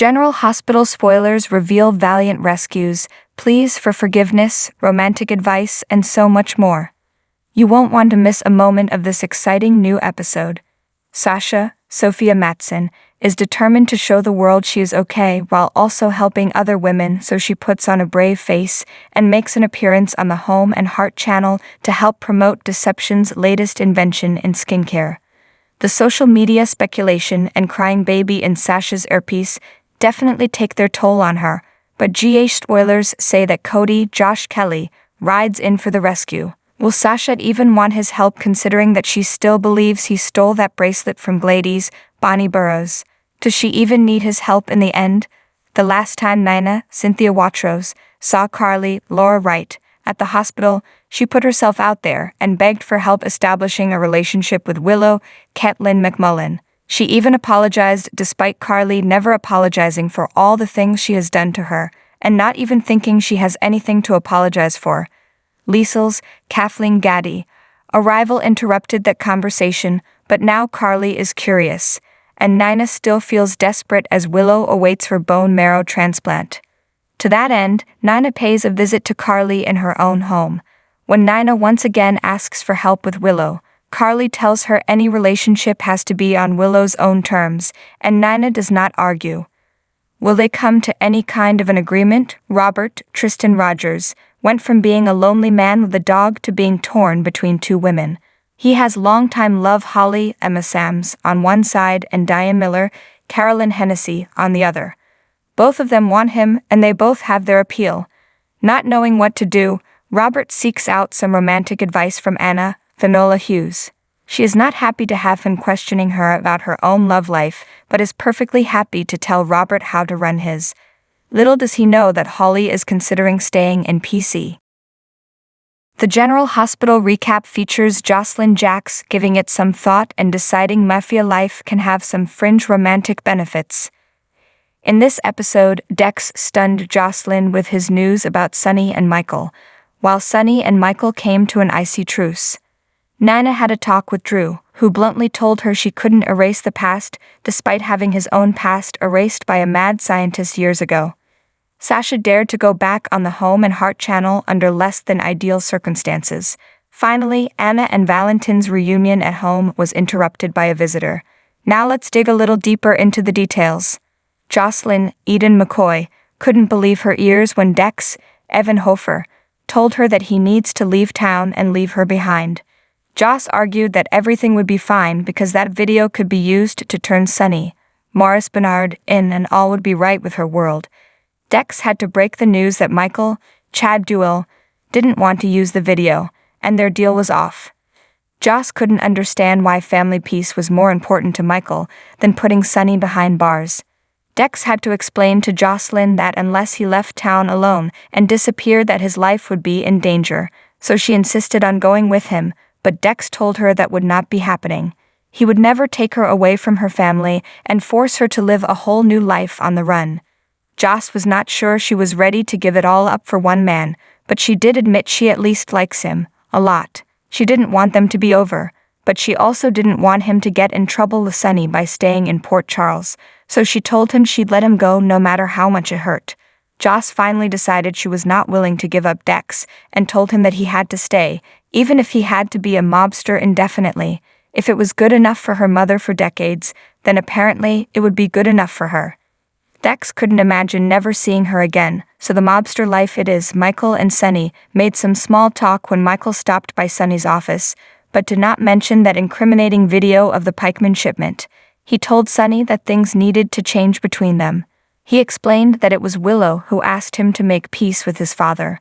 General Hospital spoilers reveal valiant rescues, pleas for forgiveness, romantic advice, and so much more. You won't want to miss a moment of this exciting new episode. Sasha, Sophia Mattsson, is determined to show the world she is okay while also helping other women, so she puts on a brave face and makes an appearance on the Home and Heart channel to help promote Deception's latest invention in skincare. The social media speculation and crying baby in Sasha's earpiece definitely take their toll on her, but GH spoilers say that Cody, Josh Kelly, rides in for the rescue. Will Sasha even want his help, considering that she still believes he stole that bracelet from Gladys, Bonnie Burroughs? Does she even need his help in the end? The last time Nina, Cynthia Watros, saw Carly, Laura Wright, at the hospital, she put herself out there and begged for help establishing a relationship with Willow, Caitlin McMullen. She even apologized despite Carly never apologizing for all the things she has done to her, and not even thinking she has anything to apologize for. Liesl's Kathleen Gaddy. Arrival interrupted that conversation, but now Carly is curious, and Nina still feels desperate as Willow awaits her bone marrow transplant. To that end, Nina pays a visit to Carly in her own home. When Nina once again asks for help with Willow, Carly tells her any relationship has to be on Willow's own terms, and Nina does not argue. Will they come to any kind of an agreement? Robert, Tristan Rogers, went from being a lonely man with a dog to being torn between two women. He has longtime love Holly, Emma Sams, on one side and Diane Miller, Carolyn Hennessy, on the other. Both of them want him, and they both have their appeal. Not knowing what to do, Robert seeks out some romantic advice from Anna, Finola Hughes. She is not happy to have him questioning her about her own love life, but is perfectly happy to tell Robert how to run his. Little does he know that Holly is considering staying in PC. The General Hospital recap features Josslyn Jax giving it some thought and deciding mafia life can have some fringe romantic benefits. In this episode, Dex stunned Josslyn with his news about Sunny and Michael, while Sunny and Michael came to an icy truce. Nina had a talk with Drew, who bluntly told her she couldn't erase the past despite having his own past erased by a mad scientist years ago. Sasha dared to go back on the Home and Heart channel under less than ideal circumstances. Finally, Anna and Valentin's reunion at home was interrupted by a visitor. Now let's dig a little deeper into the details. Josslyn, Eden McCoy, couldn't believe her ears when Dex, Evan Hofer, told her that he needs to leave town and leave her behind. Joss argued that everything would be fine because that video could be used to turn Sunny, Morris Bernard, in and all would be right with her world. Dex had to break the news that Michael, Chad Duell, didn't want to use the video, and their deal was off. Joss couldn't understand why family peace was more important to Michael than putting Sunny behind bars. Dex had to explain to Josslyn that unless he left town alone and disappeared that his life would be in danger, so she insisted on going with him, but Dex told her that would not be happening. He would never take her away from her family and force her to live a whole new life on the run. Joss was not sure she was ready to give it all up for one man, but she did admit she at least likes him, a lot. She didn't want them to be over, but she also didn't want him to get in trouble with Sunny by staying in Port Charles, so she told him she'd let him go no matter how much it hurt. Joss finally decided she was not willing to give up Dex and told him that he had to stay, even if he had to be a mobster indefinitely. If it was good enough for her mother for decades, then apparently it would be good enough for her. Dex couldn't imagine never seeing her again, so the mobster life it is. Michael and Sunny made some small talk when Michael stopped by Sunny's office, but did not mention that incriminating video of the Pikeman shipment. He told Sunny that things needed to change between them. He explained that it was Willow who asked him to make peace with his father.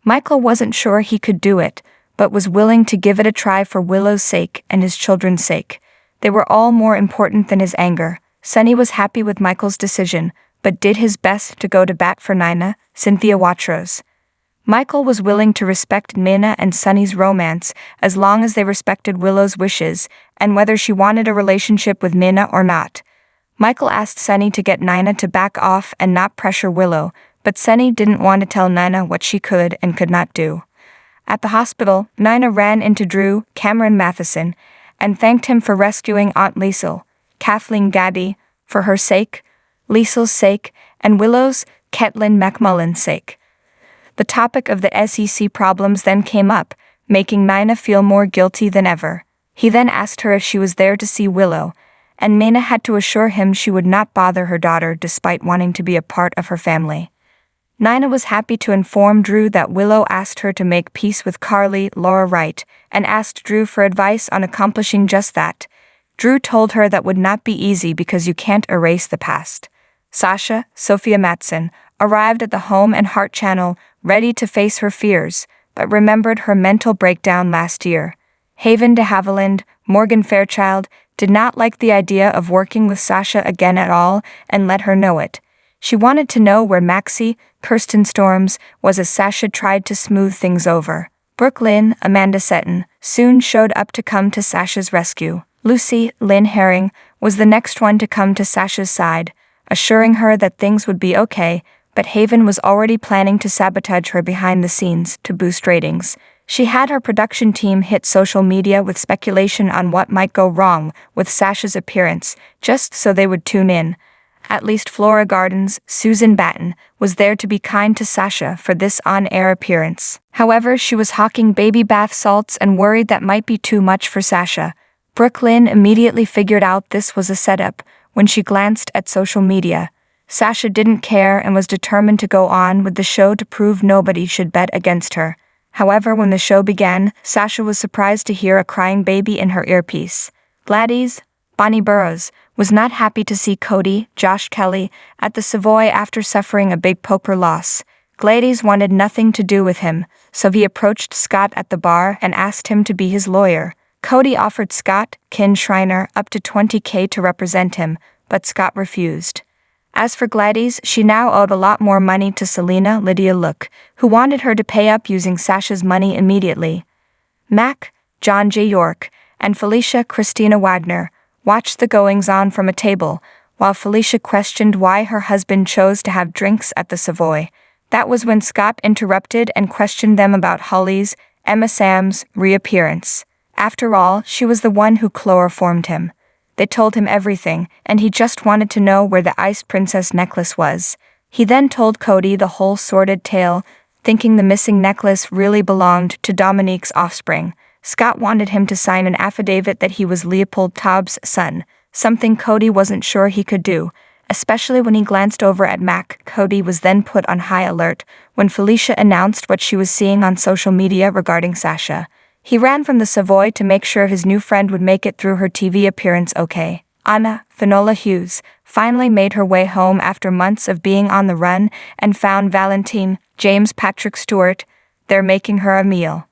Michael wasn't sure he could do it, but was willing to give it a try for Willow's sake and his children's sake. They were all more important than his anger. Sunny was happy with Michael's decision, but did his best to go to bat for Nina, Cynthia Watros. Michael was willing to respect Nina and Sunny's romance as long as they respected Willow's wishes and whether she wanted a relationship with Nina or not. Michael asked Sunny to get Nina to back off and not pressure Willow, but Sunny didn't want to tell Nina what she could and could not do. At the hospital, Nina ran into Drew, Cameron Matheson, and thanked him for rescuing Aunt Liesl, Kathleen Gaddy, for her sake. Liesel's sake, and Willow's, Ketlin McMullen's sake. The topic of the SEC problems then came up, making Mina feel more guilty than ever. He then asked her if she was there to see Willow, and Mina had to assure him she would not bother her daughter despite wanting to be a part of her family. Nina was happy to inform Drew that Willow asked her to make peace with Carly, Laura Wright, and asked Drew for advice on accomplishing just that. Drew told her that would not be easy because you can't erase the past. Sasha, Sophia Matson, arrived at the Home and Heart channel, ready to face her fears, but remembered her mental breakdown last year. Haven de Haviland, Morgan Fairchild, did not like the idea of working with Sasha again at all and let her know it. She wanted to know where Maxie, Kirsten Storms, was as Sasha tried to smooth things over. Brooke Lynn, Amanda Seton, soon showed up to come to Sasha's rescue. Lucy, Lynn Herring, was the next one to come to Sasha's side, assuring her that things would be okay, but Haven was already planning to sabotage her behind the scenes to boost ratings. She had her production team hit social media with speculation on what might go wrong with Sasha's appearance, just so they would tune in. At least Flora Gardens' Susan Batten was there to be kind to Sasha for this on-air appearance. However, she was hawking baby bath salts and worried that might be too much for Sasha. Brooke Lynn immediately figured out this was a setup when she glanced at social media. Sasha didn't care and was determined to go on with the show to prove nobody should bet against her. However, when the show began, Sasha was surprised to hear a crying baby in her earpiece. Gladys, Bonnie Burroughs, was not happy to see Cody, Josh Kelly, at the Savoy after suffering a big poker loss. Gladys wanted nothing to do with him, so he approached Scott at the bar and asked him to be his lawyer. Cody offered Scott, Ken Schreiner, up to $20,000 to represent him, but Scott refused. As for Gladys, she now owed a lot more money to Selena Lydia Look, who wanted her to pay up using Sasha's money immediately. Mac, John J. York, and Felicia Christina Wagner watched the goings-on from a table, while Felicia questioned why her husband chose to have drinks at the Savoy. That was when Scott interrupted and questioned them about Holly's, Emma Sam's, reappearance. After all, she was the one who chloroformed him. They told him everything, and he just wanted to know where the Ice Princess necklace was. He then told Cody the whole sordid tale, thinking the missing necklace really belonged to Dominique's offspring. Scott wanted him to sign an affidavit that he was Leopold Taub's son, something Cody wasn't sure he could do, especially when he glanced over at Mac. Cody was then put on high alert when Felicia announced what she was seeing on social media regarding Sasha. He ran from the Savoy to make sure his new friend would make it through her TV appearance okay. Anna, Finola Hughes, finally made her way home after months of being on the run and found Valentine, James Patrick Stewart, there making her a meal.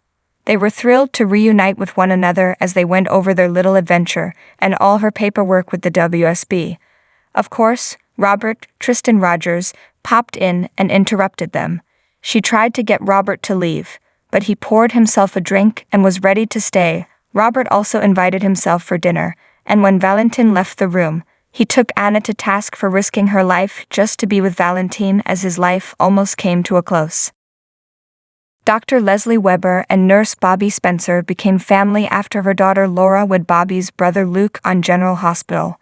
They were thrilled to reunite with one another as they went over their little adventure and all her paperwork with the WSB. Of course, Robert, Tristan Rogers, popped in and interrupted them. She tried to get Robert to leave, but he poured himself a drink and was ready to stay. Robert also invited himself for dinner, and when Valentin left the room, he took Anna to task for risking her life just to be with Valentine as his life almost came to a close. Dr. Leslie Weber and nurse Bobby Spencer became family after her daughter Laura wed Bobby's brother Luke on General Hospital.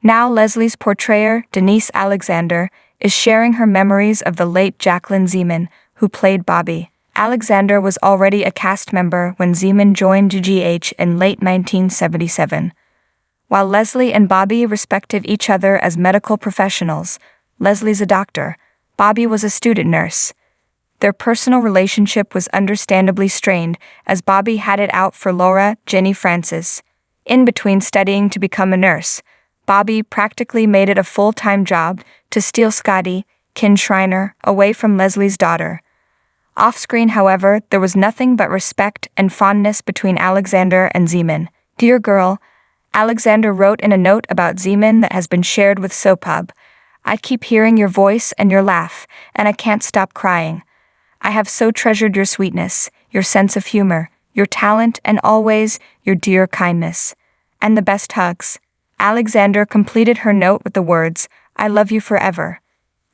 Now Leslie's portrayer, Denise Alexander, is sharing her memories of the late Jacqueline Zeman, who played Bobby. Alexander was already a cast member when Zeman joined GH in late 1977. While Leslie and Bobby respected each other as medical professionals, Leslie's a doctor, Bobby was a student nurse. Their personal relationship was understandably strained as Bobby had it out for Laura Jenny Francis. In between studying to become a nurse, Bobby practically made it a full-time job to steal Scotty, Ken Schreiner, away from Leslie's daughter. Off-screen, however, there was nothing but respect and fondness between Alexander and Zeman. "Dear girl," Alexander wrote in a note about Zeman that has been shared with Sopub, "I keep hearing your voice and your laugh, and I can't stop crying. I have so treasured your sweetness, your sense of humor, your talent, and always your dear kindness. And the best hugs." Alexander completed her note with the words, "I love you forever.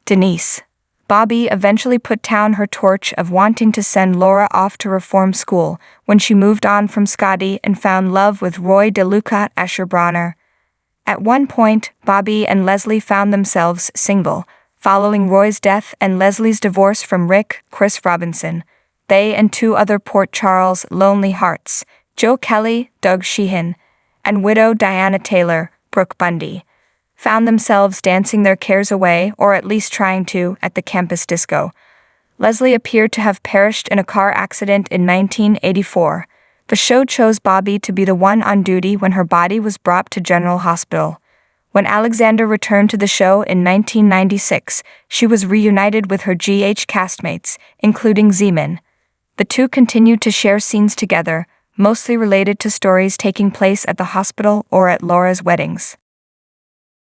Denise." Bobby eventually put down her torch of wanting to send Laura off to reform school when she moved on from Scotty and found love with Roy DeLuca Asher Bronner. At one point, Bobby and Leslie found themselves single, following Roy's death and Leslie's divorce from Rick, Chris Robinson. They and two other Port Charles lonely hearts, Joe Kelly, Doug Sheehan, and widow Diana Taylor, Brooke Bundy, found themselves dancing their cares away, or at least trying to, at the campus disco. Leslie appeared to have perished in a car accident in 1984. The show chose Bobby to be the one on duty when her body was brought to General Hospital. When Alexander returned to the show in 1996, she was reunited with her GH castmates, including Zeman. The two continued to share scenes together, mostly related to stories taking place at the hospital or at Laura's weddings.